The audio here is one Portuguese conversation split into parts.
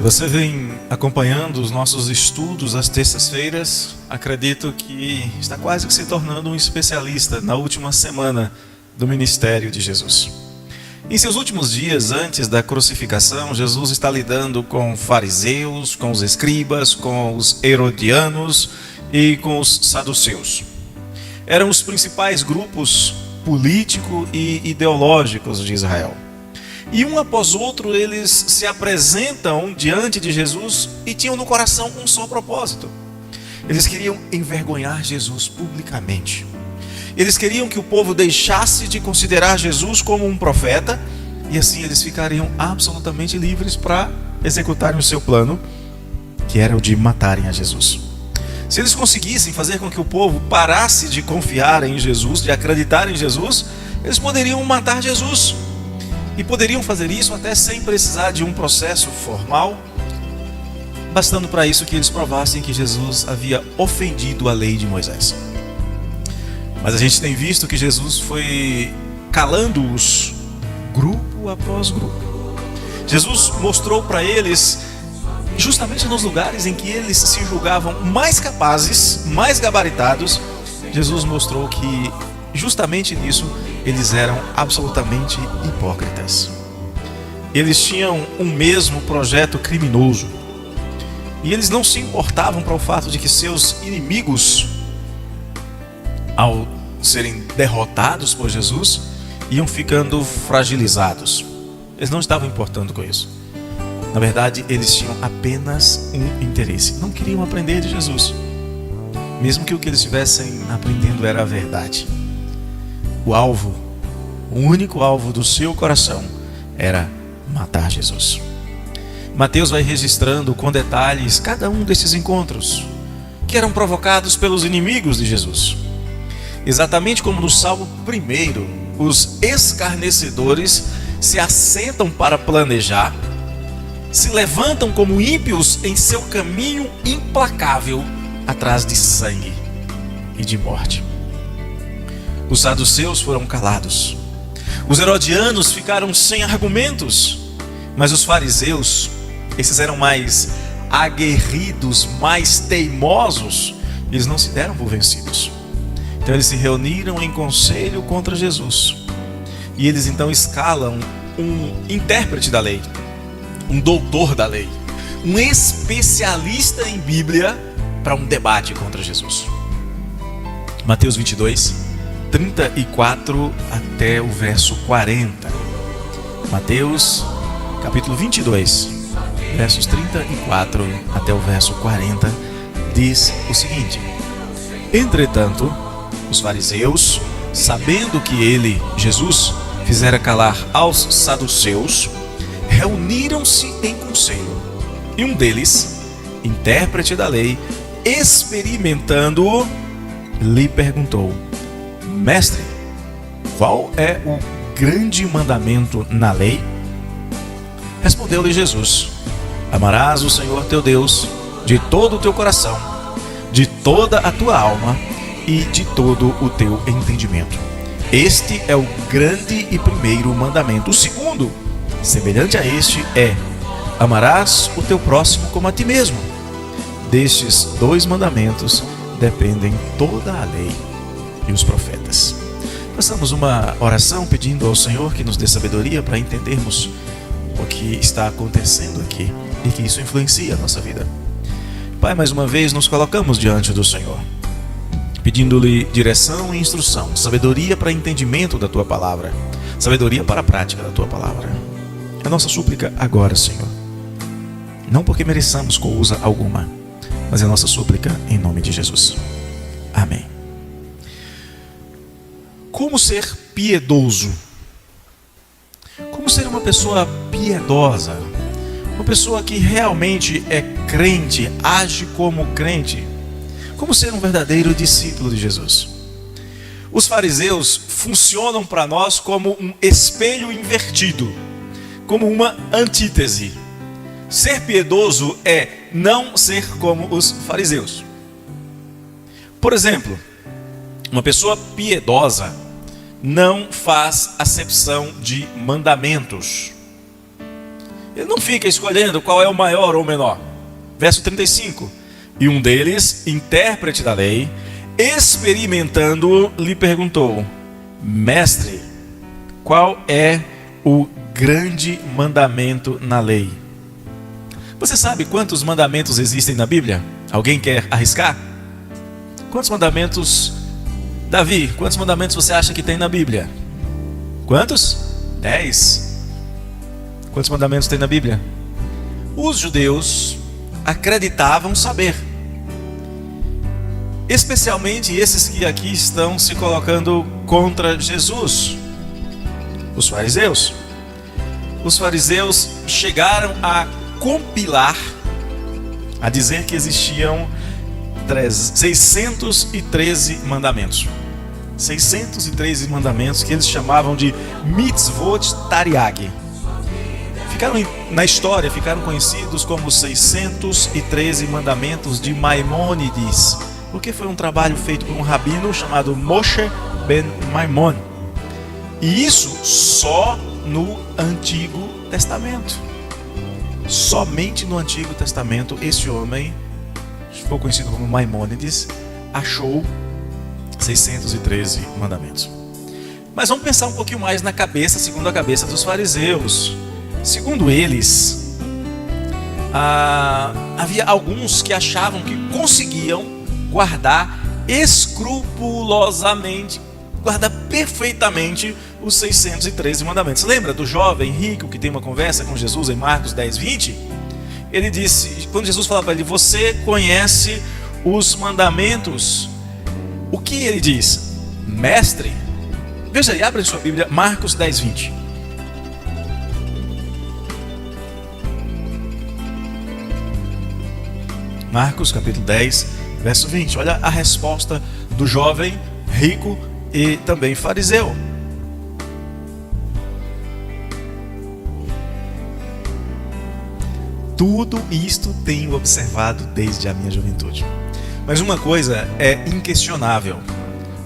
Você vem acompanhando os nossos estudos às terças-feiras. Acredito que está quase que se tornando um especialista na última semana do ministério de Jesus. Em seus últimos dias, antes da crucificação, Jesus está lidando com fariseus, com os escribas, com os herodianos e com os saduceus. Eram os principais grupos políticos e ideológicos de Israel. E um após outro eles se apresentam diante de Jesus e tinham no coração um só propósito. Eles queriam envergonhar Jesus publicamente. Eles queriam que o povo deixasse de considerar Jesus como um profeta e assim eles ficariam absolutamente livres para executarem o seu plano, que era o de matarem a Jesus. Se eles conseguissem fazer com que o povo parasse de confiar em Jesus, de acreditar em Jesus, eles poderiam matar Jesus. E poderiam fazer isso até sem precisar de um processo formal, bastando para isso que eles provassem que Jesus havia ofendido a lei de Moisés. Mas a gente tem visto que Jesus foi calando-os grupo após grupo. Jesus mostrou para eles, justamente nos lugares em que eles se julgavam mais capazes, mais gabaritados, Jesus mostrou que justamente nisso eles eram absolutamente hipócritas. Eles tinham um mesmo projeto criminoso. E eles não se importavam para o fato de que seus inimigos, ao serem derrotados por Jesus, iam ficando fragilizados. Eles não estavam importando com isso. Na verdade, eles tinham apenas um interesse. Não queriam aprender de Jesus. Mesmo que o que eles estivessem aprendendo era a verdade. O único alvo do seu coração era matar Jesus. Mateus vai registrando com detalhes cada um desses encontros que eram provocados pelos inimigos de Jesus. Exatamente como no Salmo 1, os escarnecedores se assentam para planejar, se levantam como ímpios em seu caminho implacável atrás de sangue e de morte. Os saduceus foram calados. Os herodianos ficaram sem argumentos. Mas os fariseus, esses eram mais aguerridos, mais teimosos, eles não se deram por vencidos. Então eles se reuniram em conselho contra Jesus. E eles então escalam um intérprete da lei, um doutor da lei, um especialista em Bíblia para um debate contra Jesus. Mateus 22, 34 até o verso 40. Mateus, capítulo 22, versos 34 até o verso 40, diz o seguinte: Entretanto, os fariseus, sabendo que ele, Jesus, fizera calar aos saduceus, reuniram-se em conselho. E um deles, intérprete da lei, experimentando-o, lhe perguntou: Mestre, qual é o grande mandamento na lei? Respondeu-lhe Jesus: Amarás o Senhor teu Deus de todo o teu coração, de toda a tua alma e de todo o teu entendimento. Este é o grande e primeiro mandamento. O segundo, semelhante a este, é: amarás o teu próximo como a ti mesmo. Destes dois mandamentos dependem toda a lei e os profetas. Façamos uma oração pedindo ao Senhor que nos dê sabedoria para entendermos o que está acontecendo aqui e que isso influencia a nossa vida. Pai, mais uma vez nos colocamos diante do Senhor, pedindo-lhe direção e instrução, sabedoria para entendimento da Tua Palavra, sabedoria para a prática da Tua Palavra. A nossa súplica agora, Senhor, não porque mereçamos coisa alguma, mas a nossa súplica em nome de Jesus. Amém. Como ser piedoso? Como ser uma pessoa piedosa? Uma pessoa que realmente é crente, age como crente? Como ser um verdadeiro discípulo de Jesus? Os fariseus funcionam para nós como um espelho invertido, como uma antítese. Ser piedoso é não ser como os fariseus. Por exemplo, uma pessoa piedosa não faz acepção de mandamentos. Ele não fica escolhendo qual é o maior ou o menor. Verso 35. E um deles, intérprete da lei, experimentando-o, lhe perguntou: Mestre, qual é o grande mandamento na lei? Você sabe quantos mandamentos existem na Bíblia? Alguém quer arriscar? Quantos mandamentos, Davi, quantos mandamentos você acha que tem na Bíblia? Quantos? 10. Quantos mandamentos tem na Bíblia? Os judeus acreditavam saber, especialmente esses que aqui estão se colocando contra Jesus, os fariseus. Os fariseus chegaram a compilar, a dizer que existiam 613 mandamentos. 613 mandamentos que eles chamavam de mitzvot tariag. Na história ficaram conhecidos como 613 mandamentos de Maimônides, porque foi um trabalho feito por um rabino chamado Moshe ben Maimon. E isso só no Antigo Testamento. Somente no Antigo Testamento esse homem, ficou conhecido como Maimônides, achou 613 mandamentos. Mas vamos pensar um pouquinho mais na cabeça, segundo a cabeça dos fariseus. Segundo eles, havia alguns que achavam que conseguiam guardar escrupulosamente, guardar perfeitamente os 613 mandamentos. Lembra do jovem rico que tem uma conversa com Jesus em Marcos 10:20? Ele disse, quando Jesus fala para ele: você conhece os mandamentos? O que ele diz? Mestre. Veja aí, abre sua Bíblia, Marcos 10:20. Marcos capítulo 10, verso 20. Olha a resposta do jovem rico e também fariseu. Tudo isto tenho observado desde a minha juventude. Mas uma coisa é inquestionável: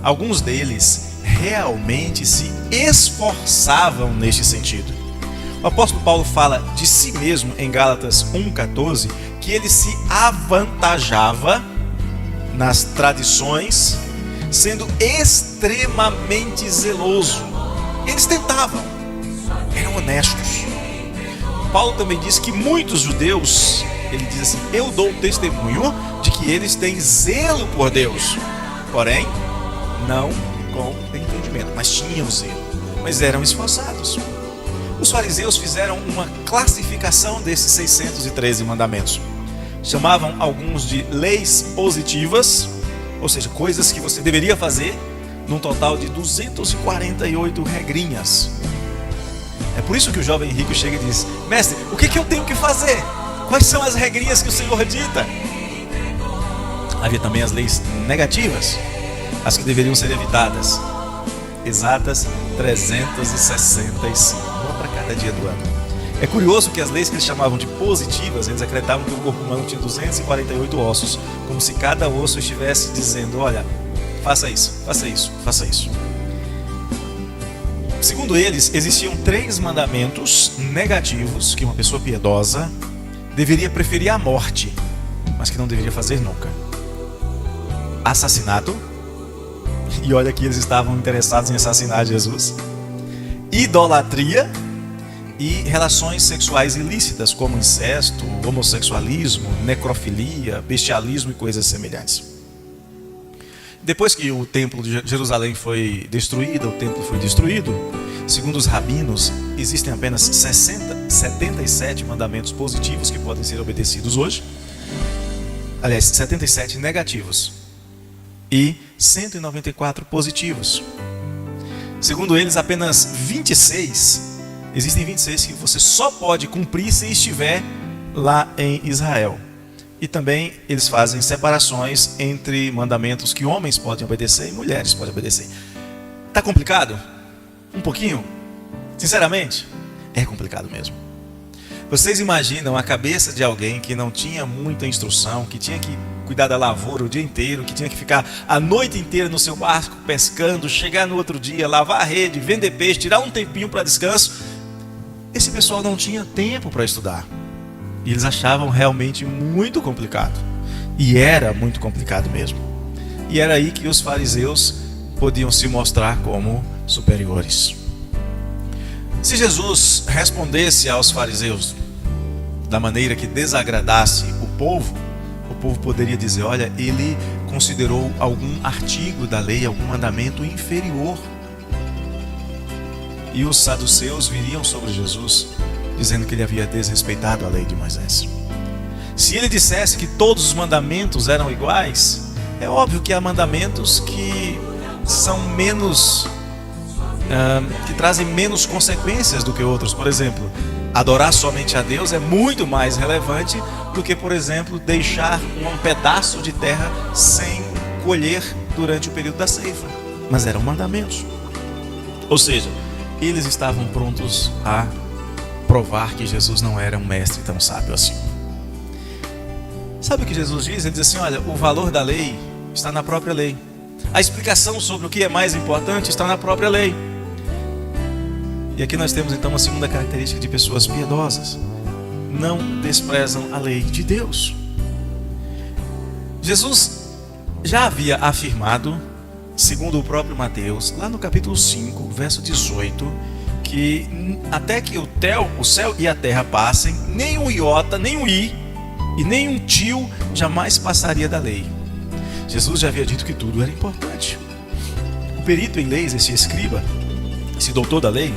alguns deles realmente se esforçavam neste sentido. O apóstolo Paulo fala de si mesmo em Gálatas 1,14 que ele se avantajava nas tradições, sendo extremamente zeloso. Eles tentavam, eram honestos. Paulo também diz que muitos judeus, ele diz assim: eu dou testemunho de que eles têm zelo por Deus, porém não com entendimento, mas tinham zelo, mas eram esforçados. Os fariseus fizeram uma classificação desses 613 mandamentos. Chamavam alguns de leis positivas, ou seja, coisas que você deveria fazer, num total de 248 regrinhas. É por isso que o jovem rico chega e diz: mestre, o que eu tenho que fazer? Quais são as regrinhas que o Senhor dita? Havia também as leis negativas, as que deveriam ser evitadas. Exatas 365, uma para cada dia do ano. É curioso que as leis que eles chamavam de positivas, eles acreditavam que o corpo humano tinha 248 ossos, como se cada osso estivesse dizendo: olha, faça isso, faça isso, faça isso. Segundo eles, existiam 3 mandamentos negativos que uma pessoa piedosa deveria preferir a morte, mas que não deveria fazer nunca: assassinato, e olha que eles estavam interessados em assassinar Jesus, idolatria e relações sexuais ilícitas, como incesto, homossexualismo, necrofilia, bestialismo e coisas semelhantes. Depois que o templo de Jerusalém foi destruído, segundo os rabinos, existem apenas 77 mandamentos positivos que podem ser obedecidos hoje. Aliás, 77 negativos e 194 positivos. Segundo eles, apenas 26, existem 26 que você só pode cumprir se estiver lá em Israel. E também eles fazem separações entre mandamentos que homens podem obedecer e mulheres podem obedecer. Tá complicado? Um pouquinho? Sinceramente, é complicado mesmo. Vocês imaginam a cabeça de alguém que não tinha muita instrução, que tinha que cuidar da lavoura o dia inteiro, que tinha que ficar a noite inteira no seu barco pescando, chegar no outro dia, lavar a rede, vender peixe, tirar um tempinho para descanso. esse pessoal não tinha tempo para estudar. E eles achavam realmente muito complicado. E era muito complicado mesmo. E era aí que os fariseus podiam se mostrar como superiores. Se Jesus respondesse aos fariseus da maneira que desagradasse o povo poderia dizer: olha, ele considerou algum artigo da lei, algum mandamento inferior. E os saduceus viriam sobre Jesus, dizendo que ele havia desrespeitado a lei de Moisés. Se ele dissesse que todos os mandamentos eram iguais, é óbvio que há mandamentos que são menos, que trazem menos consequências do que outros. Por exemplo, adorar somente a Deus é muito mais relevante do que, por exemplo, deixar um pedaço de terra sem colher durante o período da ceifa. Mas eram mandamentos. Ou seja, eles estavam prontos a provar que Jesus não era um mestre tão sábio assim. Sabe o que Jesus diz? Ele diz assim: olha, o valor da lei está na própria lei. A explicação sobre o que é mais importante está na própria lei. E aqui nós temos então uma segunda característica de pessoas piedosas: não desprezam a lei de Deus. Jesus já havia afirmado, segundo o próprio Mateus, lá no capítulo 5, verso 18, que até que o céu e a terra passem, nem um iota, nem um i e nem um tio jamais passaria da lei. Jesus já havia dito que tudo era importante. O perito em leis, esse escriba, esse doutor da lei,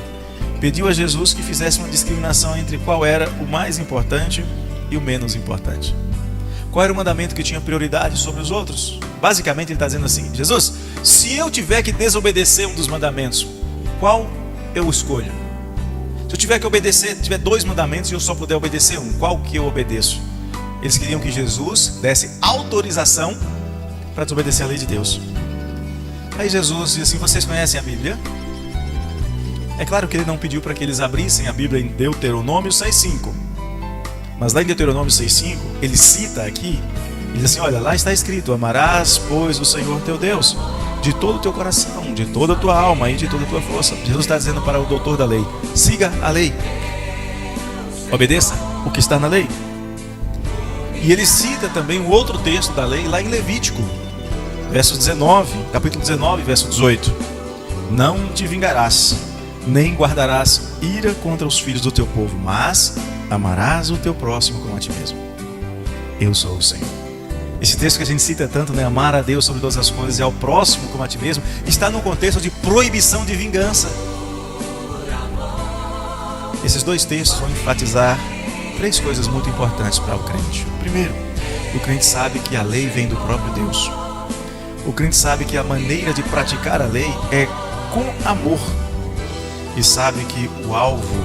pediu a Jesus que fizesse uma discriminação entre qual era o mais importante e o menos importante. Qual era o mandamento que tinha prioridade sobre os outros? Basicamente ele está dizendo assim: Jesus, se eu tiver que desobedecer um dos mandamentos, qual eu escolho? Se eu tiver que obedecer, tiver 2 mandamentos e eu só puder obedecer um, qual que eu obedeço? Eles queriam que Jesus desse autorização para desobedecer a lei de Deus. Aí Jesus diz assim: vocês conhecem a Bíblia? É claro que ele não pediu para que eles abrissem a Bíblia em Deuteronômio 6,5. Mas lá em Deuteronômio 6,5, ele cita aqui, ele diz assim: olha, lá está escrito: amarás, pois, o Senhor teu Deus de todo o teu coração, de toda a tua alma e de toda a tua força. Jesus está dizendo para o doutor da lei: siga a lei, obedeça o que está na lei. E ele cita também um outro texto da lei lá em Levítico, verso 19, capítulo 19, verso 18: não te vingarás, nem guardarás ira contra os filhos do teu povo, mas amarás o teu próximo como a ti mesmo. Eu sou o Senhor. Esse texto que a gente cita tanto, né? Amar a Deus sobre todas as coisas e ao próximo como a ti mesmo, está no contexto de proibição de vingança. Esses 2 textos vão enfatizar 3 coisas muito importantes para o crente. Primeiro, o crente sabe que a lei vem do próprio Deus. O crente sabe que a maneira de praticar a lei é com amor. E sabe que o alvo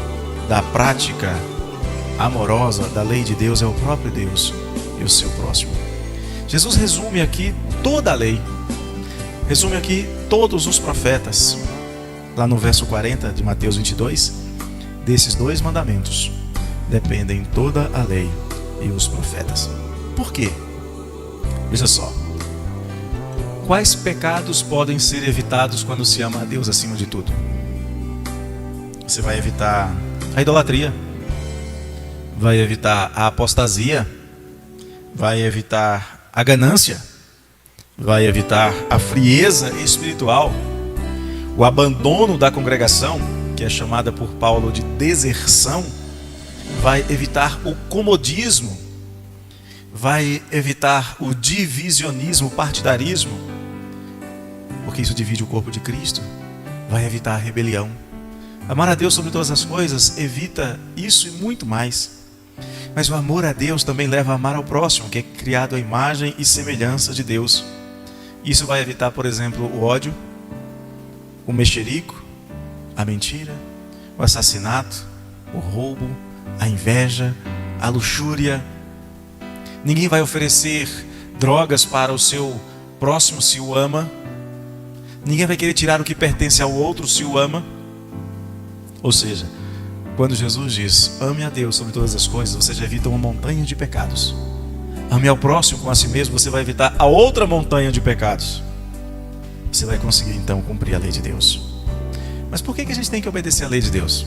da prática amorosa da lei de Deus é o próprio Deus e o seu próximo. Jesus resume aqui toda a lei, resume aqui todos os profetas. Lá no verso 40 de Mateus 22, desses 2 mandamentos dependem toda a lei e os profetas. Por quê? Veja só: quais pecados podem ser evitados quando se ama a Deus acima de tudo? Você vai evitar a idolatria, vai evitar a apostasia, vai evitar a ganância, vai evitar a frieza espiritual, o abandono da congregação, que é chamada por Paulo de deserção, vai evitar o comodismo, vai evitar o divisionismo, o partidarismo, porque isso divide o corpo de Cristo, vai evitar a rebelião. Amar a Deus sobre todas as coisas evita isso e muito mais. Mas o amor a Deus também leva a amar ao próximo, que é criado à imagem e semelhança de Deus. Isso vai evitar, por exemplo, o ódio, o mexerico, a mentira, o assassinato, o roubo, a inveja, a luxúria. Ninguém vai oferecer drogas para o seu próximo se o ama. Ninguém vai querer tirar o que pertence ao outro se o ama. Ou seja, quando Jesus diz: ame a Deus sobre todas as coisas, você já evita uma montanha de pecados. Ame ao próximo como a si mesmo, você vai evitar a outra montanha de pecados. Você vai conseguir então cumprir a lei de Deus. Mas por que a gente tem que obedecer a lei de Deus?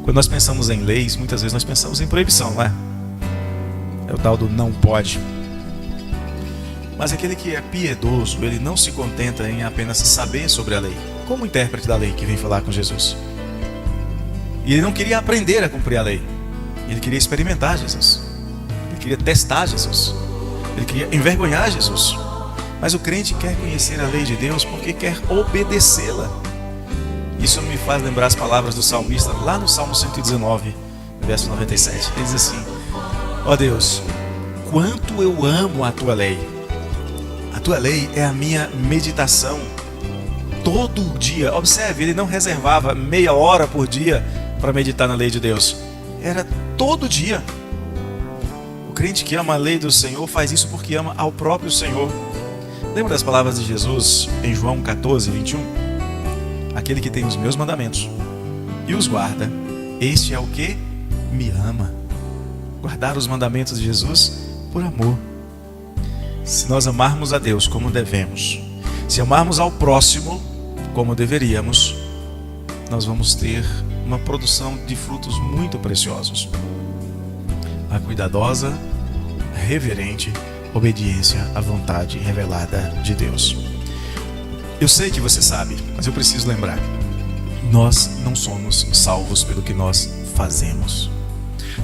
Quando nós pensamos em leis, muitas vezes nós pensamos em proibição, não é? É o tal do não pode. Mas aquele que é piedoso, ele não se contenta em apenas saber sobre a lei, como o intérprete da lei que vem falar com Jesus. E ele não queria aprender a cumprir a lei, ele queria experimentar Jesus, ele queria testar Jesus, ele queria envergonhar Jesus. Mas o crente quer conhecer a lei de Deus porque quer obedecê-la. Isso me faz lembrar as palavras do salmista lá no Salmo 119, verso 97. Ele diz assim: ó Deus, quanto eu amo a tua lei. A tua lei é a minha meditação todo dia. Observe, ele não reservava meia hora por dia para meditar na lei de Deus. Era todo dia. O crente que ama a lei do Senhor faz isso porque ama ao próprio Senhor. Lembra das palavras de Jesus em João 14, 21? Aquele que tem os meus mandamentos e os guarda, este é o que me ama. Guardar os mandamentos de Jesus por amor. Se nós amarmos a Deus como devemos, se amarmos ao próximo como deveríamos, nós vamos ter uma produção de frutos muito preciosos. A cuidadosa, reverente obediência à vontade revelada de Deus. Eu sei que você sabe, mas eu preciso lembrar: nós não somos salvos pelo que nós fazemos.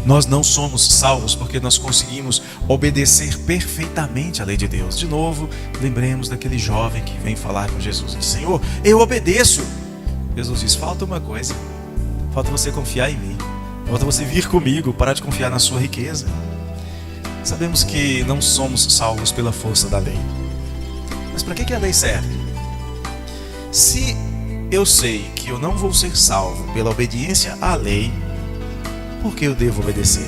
Nós não somos salvos porque nós conseguimos obedecer perfeitamente à lei de Deus. De novo, lembremos daquele jovem que vem falar com Jesus e diz: Senhor, eu obedeço. Jesus diz: falta uma coisa, falta você confiar em mim, falta você vir comigo, parar de confiar na sua riqueza. Sabemos que não somos salvos pela força da lei. Mas para que a lei serve? Se eu sei que eu não vou ser salvo pela obediência à lei, por que eu devo obedecer?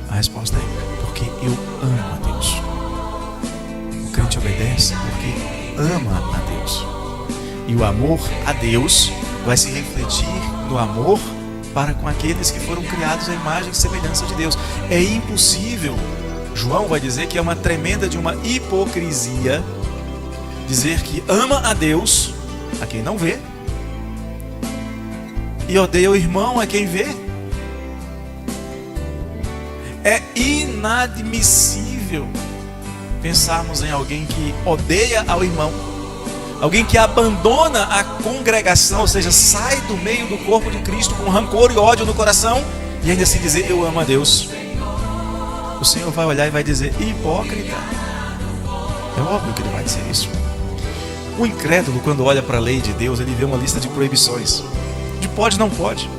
A resposta é: porque eu amo a Deus. O crente obedece porque ama a Deus. E o amor a Deus vai se refletir no amor para com aqueles que foram criados à imagem e semelhança de Deus. É impossível, João vai dizer que é uma tremenda de uma hipocrisia dizer que ama a Deus a quem não vê e odeia o irmão a quem vê. É inadmissível pensarmos em alguém que odeia ao irmão, alguém que abandona a congregação, ou seja, sai do meio do corpo de Cristo com rancor e ódio no coração e ainda assim dizer: eu amo a Deus. O Senhor vai olhar e vai dizer: hipócrita. É óbvio que ele vai dizer isso. O incrédulo, quando olha para a lei de Deus, ele vê uma lista de proibições, de pode e não pode.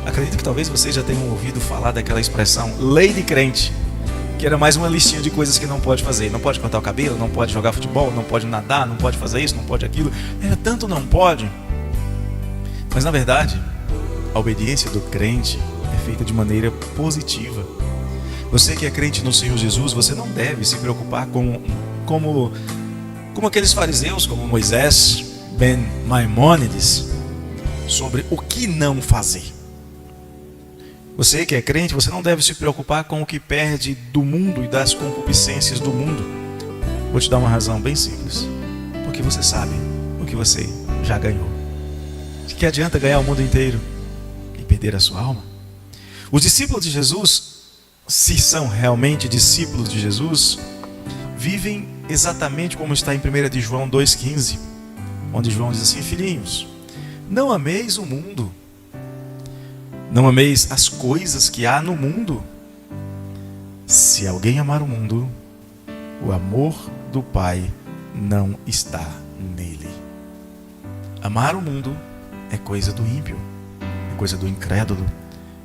Acredito que talvez vocês já tenham ouvido falar daquela expressão lei de crente, que era mais uma listinha de coisas que não pode fazer. Não pode cortar o cabelo, não pode jogar futebol, não pode nadar, não pode fazer isso, não pode aquilo. Era tanto não pode. Mas na verdade, a obediência do crente é feita de maneira positiva. Você que é crente no Senhor Jesus, você não deve se preocupar como aqueles fariseus, como Moisés, Ben Maimônides, sobre o que não fazer. Você que é crente, você não deve se preocupar com o que perde do mundo e das concupiscências do mundo. Vou te dar uma razão bem simples. Porque você sabe o que você já ganhou. De que adianta ganhar o mundo inteiro e perder a sua alma? Os discípulos de Jesus, se são realmente discípulos de Jesus, vivem exatamente como está em 1 de João 2,15, onde João diz assim: filhinhos, não ameis o mundo, não ameis as coisas que há no mundo. Se alguém amar o mundo, o amor do Pai não está nele. Amar o mundo é coisa do ímpio, é coisa do incrédulo,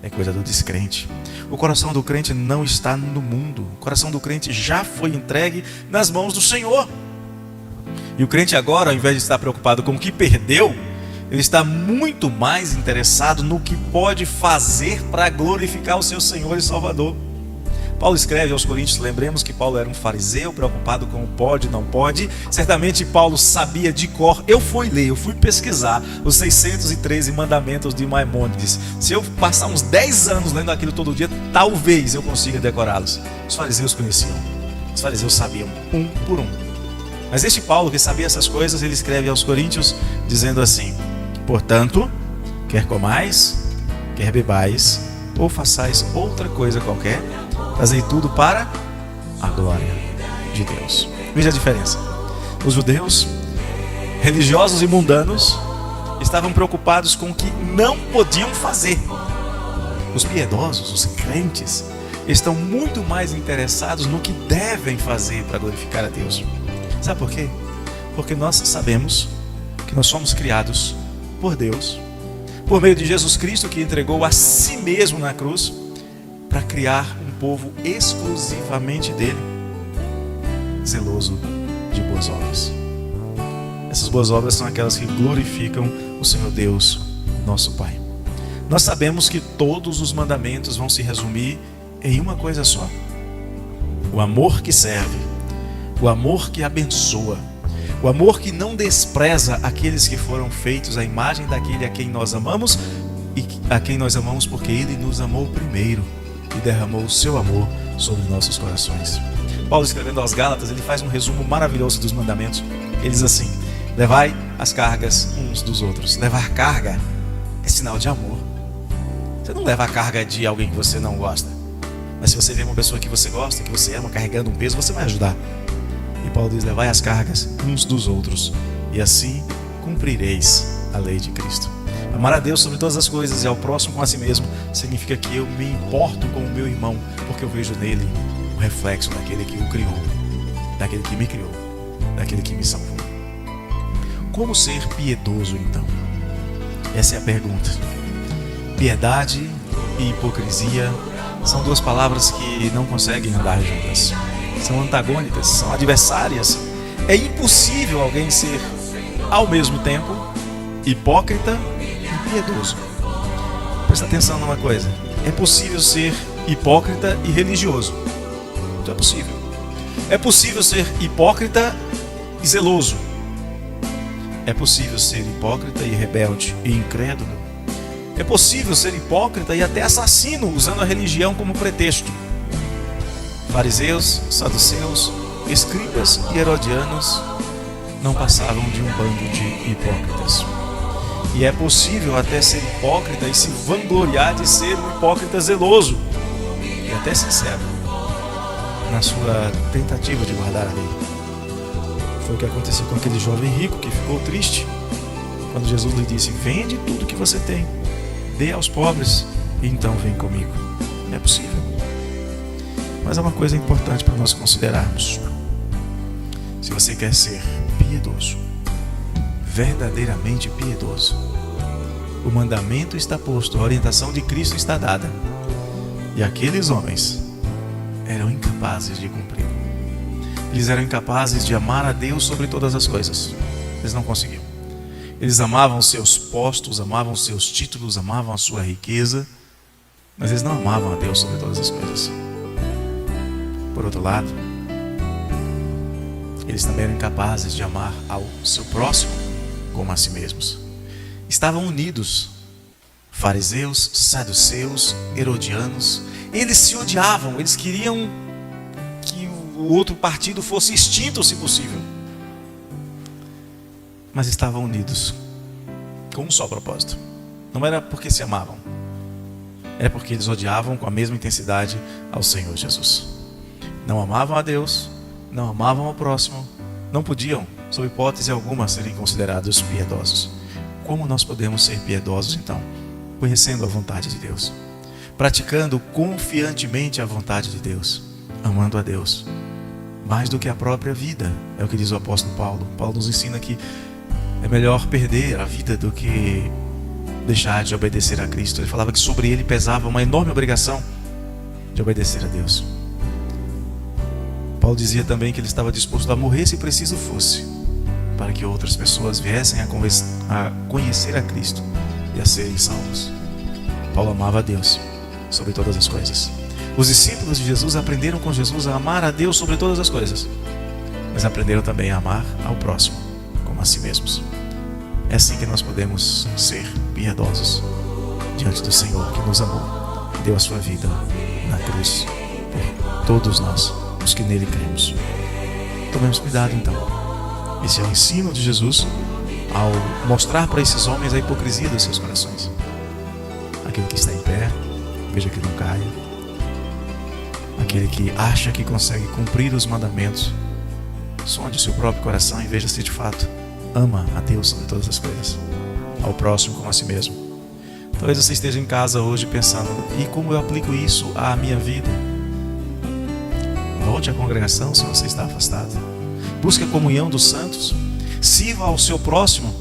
é coisa do descrente. O coração do crente não está no mundo. O coração do crente já foi entregue nas mãos do Senhor. E o crente agora, ao invés de estar preocupado com o que perdeu, ele está muito mais interessado no que pode fazer para glorificar o seu Senhor e Salvador. Paulo escreve aos Coríntios, lembremos que Paulo era um fariseu preocupado com o pode e não pode. Certamente Paulo sabia de cor. Eu fui pesquisar os 613 mandamentos de Maimônides. Se eu passar uns 10 anos lendo aquilo todo dia, talvez eu consiga decorá-los. Os fariseus conheciam, os fariseus sabiam um por um. Mas este Paulo, que sabia essas coisas, ele escreve aos Coríntios dizendo assim: portanto, quer comais, quer bebais, ou façais outra coisa qualquer, fazei tudo para a glória de Deus. Veja a diferença. Os judeus, religiosos e mundanos, estavam preocupados com o que não podiam fazer. Os piedosos, os crentes, estão muito mais interessados no que devem fazer para glorificar a Deus. Sabe por quê? Porque nós sabemos que nós somos criados por Deus, por meio de Jesus Cristo, que entregou a si mesmo na cruz para criar um povo exclusivamente dele, zeloso de boas obras. Essas boas obras são aquelas que glorificam o Senhor Deus, nosso Pai. Nós sabemos que todos os mandamentos vão se resumir em uma coisa só: o amor que serve, o amor que abençoa, o amor que não despreza aqueles que foram feitos à imagem daquele a quem nós amamos e a quem nós amamos porque ele nos amou primeiro e derramou o seu amor sobre nossos corações. Paulo, escrevendo aos Gálatas, ele faz um resumo maravilhoso dos mandamentos. Ele diz assim: levai as cargas uns dos outros. Levar carga é sinal de amor. Você não leva a carga de alguém que você não gosta, mas se você vê uma pessoa que você gosta, que você ama, carregando um peso, você vai ajudar. E Paulo diz: levai as cargas uns dos outros, e assim cumprireis a lei de Cristo. Amar a Deus sobre todas as coisas e ao próximo como a si mesmo significa que eu me importo com o meu irmão, porque eu vejo nele o reflexo daquele que o criou, daquele que me criou, daquele que me salvou. Como ser piedoso, então? Essa é a pergunta. Piedade e hipocrisia são duas palavras que não conseguem andar juntas. São antagônicas, são adversárias. É impossível alguém ser, ao mesmo tempo, hipócrita e piedoso. Presta atenção numa coisa: é possível ser hipócrita e religioso. Isso é possível. É possível ser hipócrita e zeloso. É possível ser hipócrita e rebelde e incrédulo. É possível ser hipócrita e até assassino, usando a religião como pretexto. Fariseus, saduceus, escribas e herodianos não passavam de um bando de hipócritas. E é possível até ser hipócrita e se vangloriar de ser um hipócrita zeloso e até sincero na sua tentativa de guardar a lei. Foi o que aconteceu com aquele jovem rico que ficou triste quando Jesus lhe disse: vende tudo que você tem, dê aos pobres e então vem comigo. É possível. Mas há uma coisa importante para nós considerarmos. Se você quer ser piedoso, verdadeiramente piedoso, o mandamento está posto, a orientação de Cristo está dada, e aqueles homens eram incapazes de cumprir. Eles eram incapazes de amar a Deus sobre todas as coisas. Eles não conseguiam. Eles amavam seus postos, amavam seus títulos, amavam a sua riqueza, mas eles não amavam a Deus sobre todas as coisas. Por outro lado, eles também eram incapazes de amar ao seu próximo como a si mesmos. Estavam unidos, fariseus, saduceus, herodianos. Eles se odiavam, eles queriam que o outro partido fosse extinto, se possível. Mas estavam unidos com um só propósito. Não era porque se amavam, era porque eles odiavam com a mesma intensidade ao Senhor Jesus. Não amavam a Deus, não amavam ao próximo, não podiam, sob hipótese alguma, serem considerados piedosos. Como nós podemos ser piedosos, então? Conhecendo a vontade de Deus, praticando confiantemente a vontade de Deus, amando a Deus mais do que a própria vida. É o que diz o apóstolo Paulo. Paulo nos ensina que é melhor perder a vida do que deixar de obedecer a Cristo. Ele falava que sobre ele pesava uma enorme obrigação de obedecer a Deus. Paulo dizia também que ele estava disposto a morrer se preciso fosse, para que outras pessoas viessem a conhecer a Cristo e a serem salvos. Paulo amava a Deus sobre todas as coisas. Os discípulos de Jesus aprenderam com Jesus a amar a Deus sobre todas as coisas, mas aprenderam também a amar ao próximo como a si mesmos. É assim que nós podemos ser piedosos diante do Senhor, que nos amou, que deu a sua vida na cruz por todos nós, os que nele cremos. Tomemos cuidado, então. Esse é o ensino de Jesus ao mostrar para esses homens a hipocrisia dos seus corações. aquele que está em pé, veja que não caia. Aquele que acha que consegue cumprir os mandamentos, sonde o seu próprio coração e veja se de fato ama a Deus sobre todas as coisas, ao próximo como a si mesmo. Talvez você esteja em casa hoje pensando: e como eu aplico isso à minha vida? Volte à congregação se você está afastado. Busque a comunhão dos santos. Sirva ao seu próximo.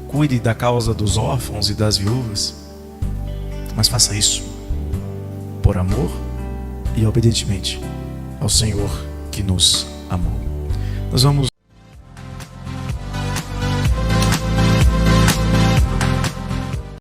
Cuide da causa dos órfãos e das viúvas. Mas faça isso por amor e obedientemente ao Senhor que nos amou. Nós vamos